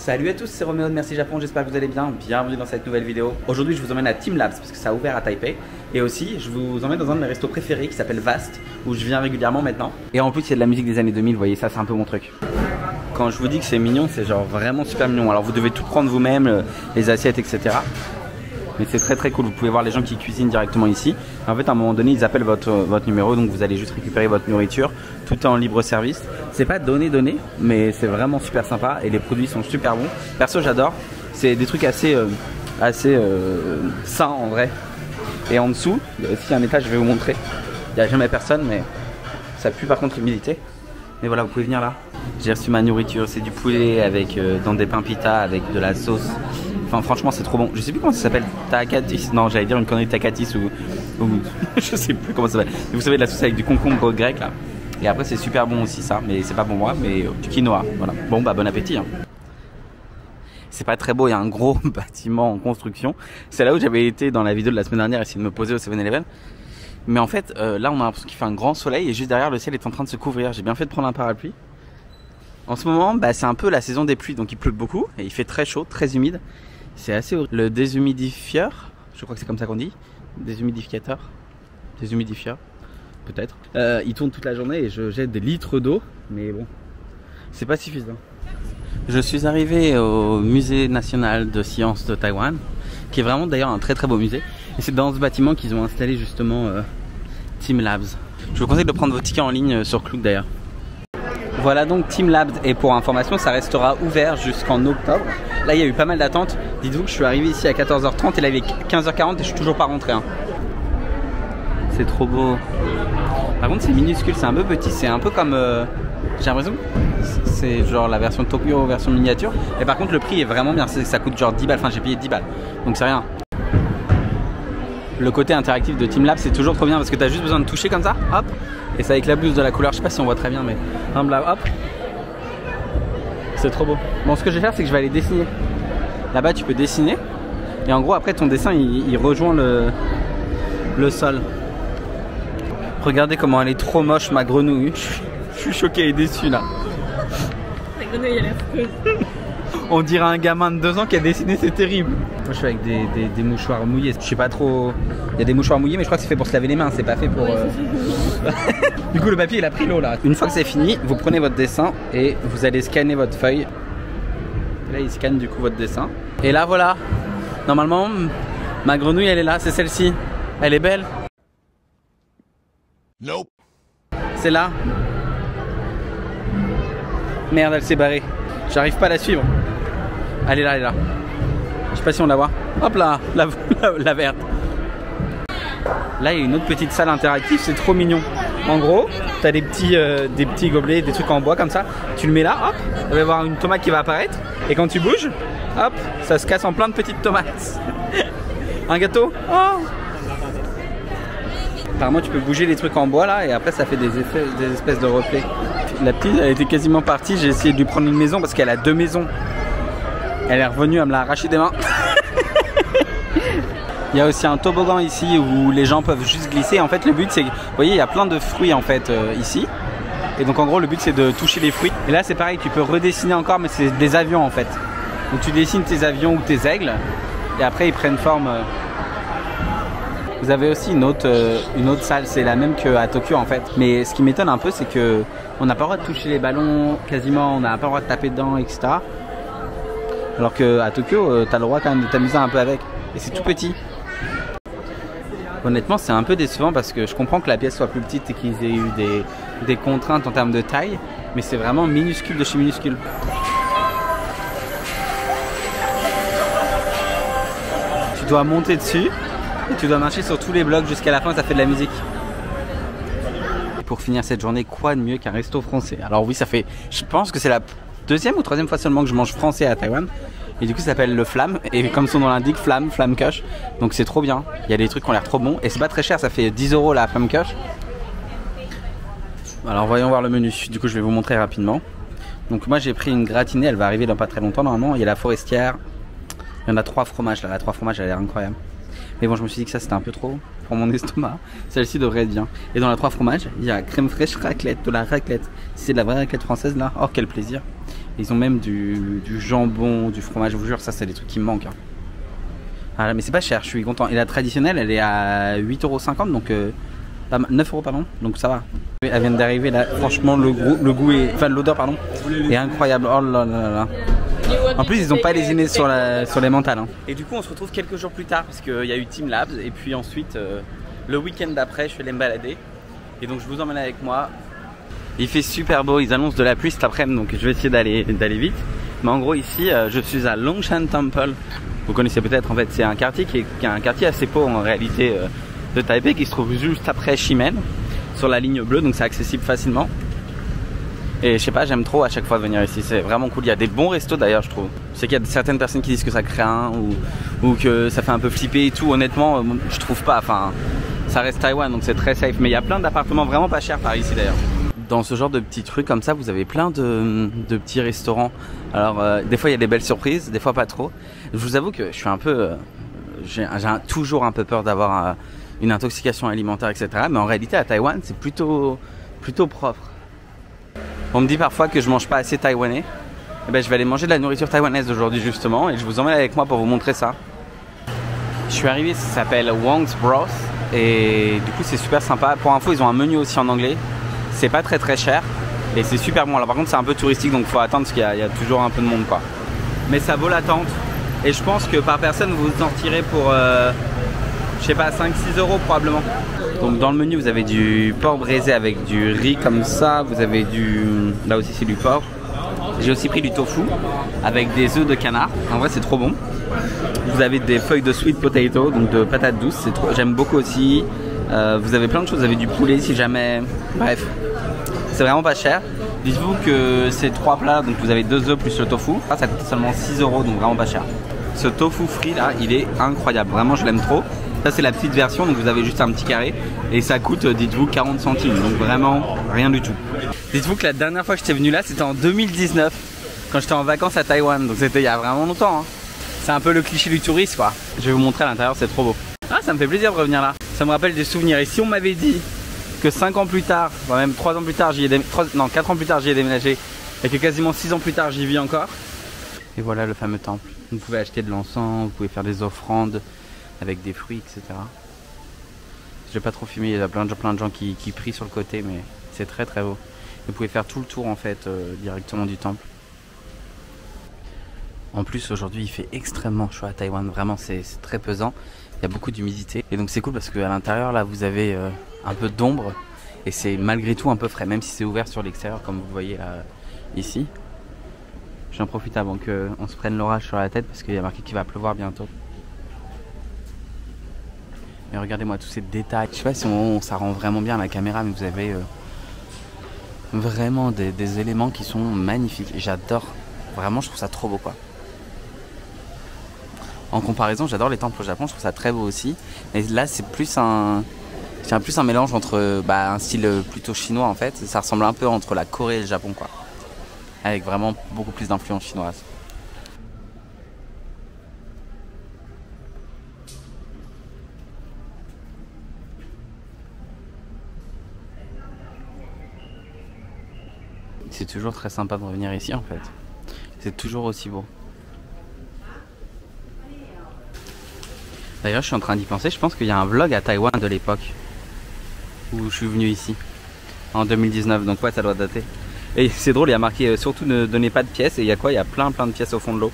Salut à tous, c'est Roméo de Merci Japon, j'espère que vous allez bien, bienvenue dans cette nouvelle vidéo. Aujourd'hui je vous emmène à Teamlabs parce que ça a ouvert à Taipei. Et aussi je vous emmène dans un de mes restos préférés qui s'appelle Vast, où je viens régulièrement maintenant. Et en plus il y a de la musique des années 2000, vous voyez, ça c'est un peu mon truc. Quand je vous dis que c'est mignon, c'est genre vraiment super mignon. Alors vous devez tout prendre vous-même, les assiettes, etc. Mais c'est très cool, vous pouvez voir les gens qui cuisinent directement ici. En fait à un moment donné ils appellent votre numéro, donc vous allez juste récupérer votre nourriture. Tout est en libre service. C'est pas donné, mais c'est vraiment super sympa et les produits sont super bons. Perso j'adore, c'est des trucs assez sains en vrai. Et en dessous, il y a aussi un étage, je vais vous montrer. Il n'y a jamais personne mais ça pue par contre l'humidité. Mais voilà, vous pouvez venir là. J'ai reçu ma nourriture, c'est du poulet avec dans des pains pita avec de la sauce. Enfin franchement c'est trop bon. Je sais plus comment ça s'appelle, takatis. Non j'allais dire une connerie takatis ou je sais plus comment ça s'appelle. Vous savez de la sauce avec du concombre grec là. Et après c'est super bon aussi ça, mais c'est pas pour moi, mais du quinoa. Voilà. Bon bah bon appétit hein. C'est pas très beau, il y a un gros bâtiment en construction. C'est là où j'avais été dans la vidéo de la semaine dernière, essayer de me poser au 7-Eleven. Mais en fait là on a l'impression qu'il fait un grand soleil et juste derrière le ciel est en train de se couvrir. J'ai bien fait de prendre un parapluie. En ce moment bah, c'est un peu la saison des pluies, donc il pleut beaucoup et il fait très chaud, très humide. C'est assez horrible. Le déshumidifieur, je crois que c'est comme ça qu'on dit. Déshumidificateur, déshumidifieur, peut-être. Il tourne toute la journée et je jette des litres d'eau, mais bon, c'est pas suffisant. Je suis arrivé au musée national de sciences de Taïwan, qui est vraiment d'ailleurs un très beau musée. Et c'est dans ce bâtiment qu'ils ont installé justement Teamlabs. Je vous conseille de prendre vos tickets en ligne sur Klook d'ailleurs. Voilà donc Teamlabs, et pour information ça restera ouvert jusqu'en octobre. Là il y a eu pas mal d'attentes. Dites-vous que je suis arrivé ici à 14h30 et là il est 15h40 et je suis toujours pas rentré hein. C'est trop beau. Par contre c'est minuscule, c'est un peu petit, c'est un peu comme j'ai l'impression que c'est genre la version Tokyo version miniature. Et par contre le prix est vraiment bien, ça coûte genre 10 balles, enfin j'ai payé 10 balles. Donc c'est rien. Le côté interactif de Teamlabs c'est toujours trop bien parce que tu as juste besoin de toucher comme ça, hop. Et ça éclabousse de la couleur, je sais pas si on voit très bien mais hop. C'est trop beau. Bon ce que je vais faire c'est que je vais aller dessiner. Là-bas tu peux dessiner. Et en gros après ton dessin il rejoint le sol. Regardez comment elle est trop moche ma grenouille. Je suis choqué et déçu là. La grenouille elle est affreuse. On dirait un gamin de 2 ans qui a dessiné, c'est terrible. Moi je suis avec des mouchoirs mouillés. Je sais pas trop. Il y a des mouchoirs mouillés mais je crois que c'est fait pour se laver les mains, c'est pas fait pour. Du coup le papier il a pris l'eau là. Une fois que c'est fini, vous prenez votre dessin et vous allez scanner votre feuille. Là il scanne du coup votre dessin. Et là voilà. Normalement ma grenouille elle est là, c'est celle-ci. Elle est belle. Nope. C'est là. Merde elle s'est barrée. J'arrive pas à la suivre. Elle est là, Je sais pas si on la voit. Hop là, la verte. Là il y a une autre petite salle interactive, c'est trop mignon. En gros, tu as des petits gobelets, des trucs en bois comme ça. Tu le mets là, hop, il va y avoir une tomate qui va apparaître. Et quand tu bouges, hop, ça se casse en plein de petites tomates. Un gâteau. Oh. Apparemment tu peux bouger les trucs en bois là et après ça fait des espèces de reflets. La petite elle était quasiment partie, j'ai essayé de lui prendre une maison parce qu'elle a 2 maisons. Elle est revenue à me la arracher des mains. Il y a aussi un toboggan ici où les gens peuvent juste glisser. En fait le but c'est, vous voyez il y a plein de fruits en fait ici. Et donc en gros le but c'est de toucher les fruits. Et là c'est pareil, tu peux redessiner encore mais c'est des avions en fait. Donc tu dessines tes avions ou tes aigles et après ils prennent forme. Vous avez aussi une autre salle, c'est la même qu'à Tokyo en fait. Mais ce qui m'étonne un peu c'est que on n'a pas le droit de toucher les ballons quasiment, on n'a pas le droit de taper dedans etc. Alors qu'à Tokyo t'as le droit quand même de t'amuser un peu avec. Et c'est tout petit. Honnêtement c'est un peu décevant parce que je comprends que la pièce soit plus petite et qu'ils aient eu des contraintes en termes de taille. Mais c'est vraiment minuscule de chez minuscule. Tu dois monter dessus. Et tu dois marcher sur tous les blocs jusqu'à la fin, ça fait de la musique. Et pour finir cette journée, quoi de mieux qu'un resto français? Alors oui, ça fait, je pense que c'est la 2e ou 3e fois seulement que je mange français à Taïwan. Et du coup ça s'appelle le Flamme. Et comme son nom l'indique, Flamme Kush. Donc c'est trop bien. Il y a des trucs qui ont l'air trop bons. Et c'est pas très cher, ça fait 10 € la Flamme Kush. Alors voyons voir le menu. Du coup je vais vous montrer rapidement. Donc moi j'ai pris une gratinée, elle va arriver dans pas très longtemps normalement. Il y a la forestière. Il y en a 3 fromages là. La 3 fromages elle a l'air incroyable. Mais bon je me suis dit que ça c'était un peu trop pour mon estomac. Celle-ci devrait être bien. Et dans la 3 fromages, il y a crème fraîche raclette, de la raclette. Si c'est de la vraie raclette française là, oh quel plaisir. Ils ont même du jambon, du fromage, je vous jure, ça c'est des trucs qui me manquent. Hein. Ah, mais c'est pas cher, je suis content. Et la traditionnelle, elle est à 8,50 €, donc 9 € pardon, donc ça va. Elle vient d'arriver là, franchement le goût est, enfin l'odeur pardon, est incroyable. Oh là là là. En plus ils n'ont pas lésiné sur les mentales. Hein. Et du coup on se retrouve quelques jours plus tard parce qu'il y a eu Team Labs et puis ensuite le week-end d'après je suis allé me balader et donc je vous emmène avec moi. Il fait super beau, ils annoncent de la pluie cet après-midi donc je vais essayer d'aller vite. Mais en gros ici je suis à Longshan Temple. Vous connaissez peut-être, en fait c'est un quartier qui est un quartier assez pauvre en réalité de Taipei qui se trouve juste après Ximen sur la ligne bleue donc c'est accessible facilement. Et je sais pas, j'aime trop à chaque fois venir ici, c'est vraiment cool. Il y a des bons restos d'ailleurs je trouve. Je sais qu'il y a certaines personnes qui disent que ça craint ou que ça fait un peu flipper et tout. Honnêtement je trouve pas, enfin ça reste Taïwan donc c'est très safe. Mais il y a plein d'appartements vraiment pas chers par ici d'ailleurs. Dans ce genre de petits trucs comme ça vous avez plein de petits restaurants. Alors des fois il y a des belles surprises, des fois pas trop. Je vous avoue que je suis un peu... j'ai toujours un peu peur d'avoir une intoxication alimentaire etc. Mais en réalité à Taïwan c'est plutôt propre. On me dit parfois que je mange pas assez taïwanais. Et ben, je vais aller manger de la nourriture taïwanaise aujourd'hui justement et je vous emmène avec moi pour vous montrer ça. Je suis arrivé, ça s'appelle Wong's Broth et du coup c'est super sympa. Pour info ils ont un menu aussi en anglais. C'est pas très cher et c'est super bon. Alors par contre c'est un peu touristique donc faut attendre parce qu'il y a toujours un peu de monde quoi. Mais ça vaut l'attente et je pense que par personne vous en tirez pour je sais pas 5-6 € probablement. Donc dans le menu vous avez du porc braisé avec du riz comme ça, vous avez là aussi c'est du porc. J'ai aussi pris du tofu avec des œufs de canard, en vrai c'est trop bon. Vous avez des feuilles de sweet potato, donc de patates douces, j'aime beaucoup aussi. Vous avez plein de choses, vous avez du poulet si jamais, bref, c'est vraiment pas cher. Dites-vous que ces 3 plats, donc vous avez 2 œufs plus le tofu, ça coûte seulement 6 €, donc vraiment pas cher. Ce tofu frit là, il est incroyable, vraiment je l'aime trop. Ça c'est la petite version, donc vous avez juste un petit carré et ça coûte, dites-vous, 40 centimes, donc vraiment rien du tout. Dites-vous que la dernière fois que j'étais venu là, c'était en 2019, quand j'étais en vacances à Taïwan, donc c'était il y a vraiment longtemps. Hein. C'est un peu le cliché du touriste quoi. Je vais vous montrer à l'intérieur, c'est trop beau. Ah, ça me fait plaisir de revenir là, ça me rappelle des souvenirs. Et si on m'avait dit que 5 ans plus tard, enfin même 3 ans plus tard, 4 ans plus tard j'y ai déménagé et que quasiment 6 ans plus tard j'y vis encore. Et voilà le fameux temple. Vous pouvez acheter de l'encens, vous pouvez faire des offrandes avec des fruits, etc. Je vais pas trop filmer, il y a plein de gens qui prient sur le côté, mais c'est très beau. Vous pouvez faire tout le tour en fait directement du temple. En plus aujourd'hui il fait extrêmement chaud à Taïwan, vraiment c'est très pesant. Il y a beaucoup d'humidité et donc c'est cool parce qu'à l'intérieur là vous avez un peu d'ombre et c'est malgré tout un peu frais, même si c'est ouvert sur l'extérieur comme vous voyez là, ici. J'en profite avant qu'on se prenne l'orage sur la tête parce qu'il y a marqué qu'il va pleuvoir bientôt. Mais regardez-moi tous ces détails. Je sais pas si ça rend vraiment bien à la caméra, mais vous avez vraiment des éléments qui sont magnifiques. J'adore. Vraiment, je trouve ça trop beau quoi. En comparaison, j'adore les temples au Japon, je trouve ça très beau aussi. Mais là, c'est plus un mélange entre un style plutôt chinois en fait. Ça ressemble un peu entre la Corée et le Japon quoi. Avec vraiment beaucoup plus d'influence chinoise. C'est toujours très sympa de revenir ici en fait. C'est toujours aussi beau. D'ailleurs je suis en train d'y penser, je pense qu'il y a un vlog à Taïwan de l'époque où je suis venu ici en 2019, donc ouais ça doit dater. Et c'est drôle, il y a marqué surtout ne donnez pas de pièces et il y a quoi? Il y a plein de pièces au fond de l'eau.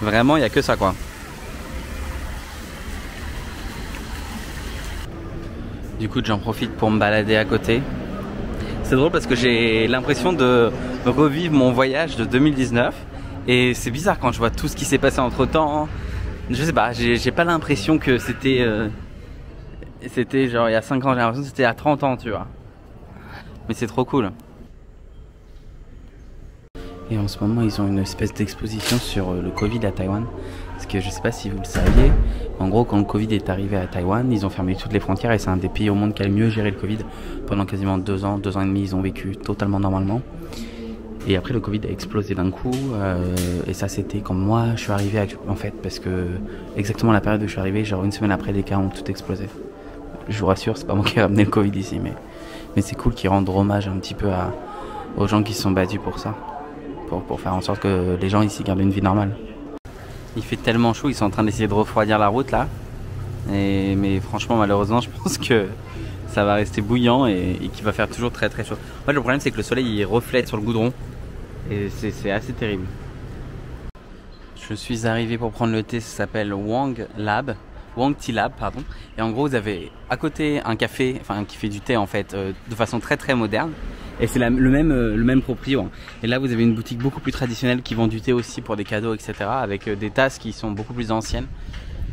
Vraiment il n'y a que ça quoi. Du coup j'en profite pour me balader à côté. C'est drôle parce que j'ai l'impression de revivre mon voyage de 2019 et c'est bizarre quand je vois tout ce qui s'est passé entre temps. Je sais pas, j'ai pas l'impression que c'était genre il y a 5 ans, j'ai l'impression que c'était il y a 30 ans tu vois. Mais c'est trop cool. Et en ce moment ils ont une espèce d'exposition sur le Covid à Taïwan. Parce que je sais pas si vous le saviez, en gros quand le Covid est arrivé à Taïwan, ils ont fermé toutes les frontières et c'est un des pays au monde qui a le mieux géré le Covid. Pendant quasiment 2 ans et demi, ils ont vécu totalement normalement. Et après le Covid a explosé d'un coup et ça c'était quand moi je suis arrivé en fait, parce que exactement la période où je suis arrivé, genre 1 semaine après les cas ont tout explosé. Je vous rassure, c'est pas moi qui ai ramené le Covid ici, mais c'est cool qu'ils rendent hommage un petit peu aux gens qui se sont battus pour ça, pour faire en sorte que les gens ici gardent une vie normale. Il fait tellement chaud, ils sont en train d'essayer de refroidir la route là. Mais franchement, malheureusement, je pense que ça va rester bouillant et qu'il va faire toujours très très chaud. En fait, le problème, c'est que le soleil il reflète sur le goudron et c'est assez terrible. Je suis arrivé pour prendre le thé, ça s'appelle Wang Tea Lab, pardon. Et en gros, vous avez à côté un café, enfin qui fait du thé en fait, de façon très très moderne. Et c'est le même proprio. Hein. Et là, vous avez une boutique beaucoup plus traditionnelle qui vend du thé aussi pour des cadeaux, etc. Avec des tasses qui sont beaucoup plus anciennes.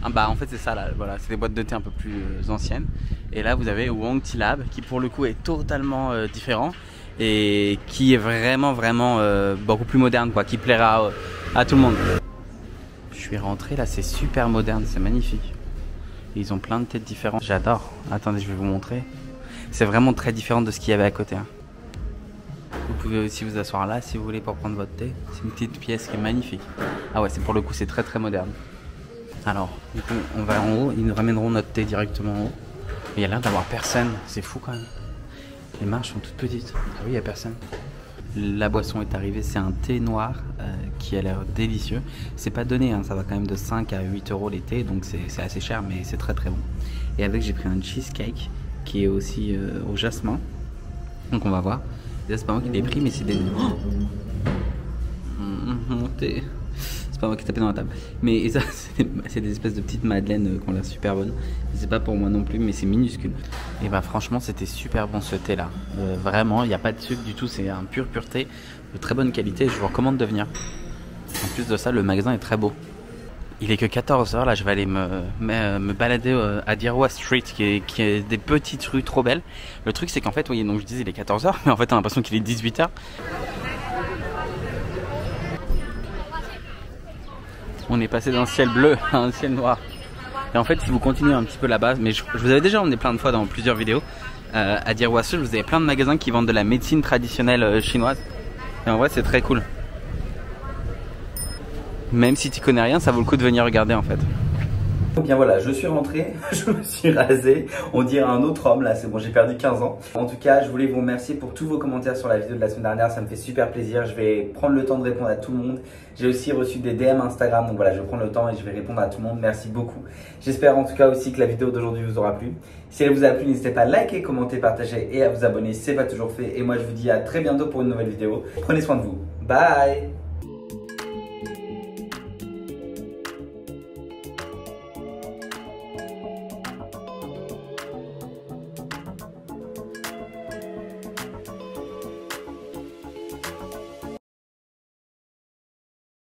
Ah bah en fait c'est ça là, voilà, c'est des boîtes de thé un peu plus anciennes. Et là vous avez Wang Tea Lab qui pour le coup est totalement différent et qui est vraiment beaucoup plus moderne quoi, qui plaira à tout le monde. Je suis rentré là, c'est super moderne, c'est magnifique. Et ils ont plein de têtes différentes, j'adore. Attendez, je vais vous montrer. C'est vraiment très différent de ce qu'il y avait à côté. Hein. Vous pouvez aussi vous asseoir là si vous voulez pour prendre votre thé. C'est une petite pièce qui est magnifique. Ah ouais, c'est pour le coup c'est très très moderne. Alors, du coup, on va en haut, ils nous ramèneront notre thé directement en haut. Mais il y a l'air d'avoir personne, c'est fou quand même. Les marches sont toutes petites. Ah oui, il n'y a personne. La boisson est arrivée, c'est un thé noir qui a l'air délicieux. C'est pas donné, hein, ça va quand même de 5 à 8 euros les thés, donc c'est assez cher, mais c'est très très bon. Et avec, j'ai pris un cheesecake qui est aussi au jasmin. Donc on va voir. Et là, c'est pas moi qui l'ai pris, mais c'est des... Oh mon thé. Pas moi qui tapé dans la table, mais ça c'est des espèces de petites madeleines qui ont l'air super bonnes. C'est pas pour moi non plus, mais c'est minuscule. Et bah franchement c'était super bon ce thé là, vraiment il n'y a pas de sucre du tout, c'est un pur thé de très bonne qualité, je vous recommande de venir. En plus de ça le magasin est très beau. Il est que 14 h là, je vais aller me balader à Dirwa Street qui est des petites rues trop belles. Le truc c'est qu'en fait, oui, donc je disais il est 14 h, mais en fait on a l'impression qu'il est 18 h. On est passé d'un ciel bleu à un ciel noir. Et en fait, si vous continuez un petit peu là-bas, mais je vous avais déjà emmené plein de fois dans plusieurs vidéos, à Dirwa Street, vous avez plein de magasins qui vendent de la médecine traditionnelle chinoise. Et en vrai, c'est très cool. Même si tu connais rien, ça vaut le coup de venir regarder en fait. Bien voilà, je suis rentré, je me suis rasé, on dirait un autre homme là, c'est bon, j'ai perdu 15 ans. En tout cas, je voulais vous remercier pour tous vos commentaires sur la vidéo de la semaine dernière, ça me fait super plaisir, je vais prendre le temps de répondre à tout le monde. J'ai aussi reçu des DM Instagram, donc voilà, je vais prendre le temps et je vais répondre à tout le monde, merci beaucoup. J'espère en tout cas aussi que la vidéo d'aujourd'hui vous aura plu. Si elle vous a plu, n'hésitez pas à liker, commenter, partager et à vous abonner si ce n'est pas toujours fait. Et moi je vous dis à très bientôt pour une nouvelle vidéo. Prenez soin de vous, bye.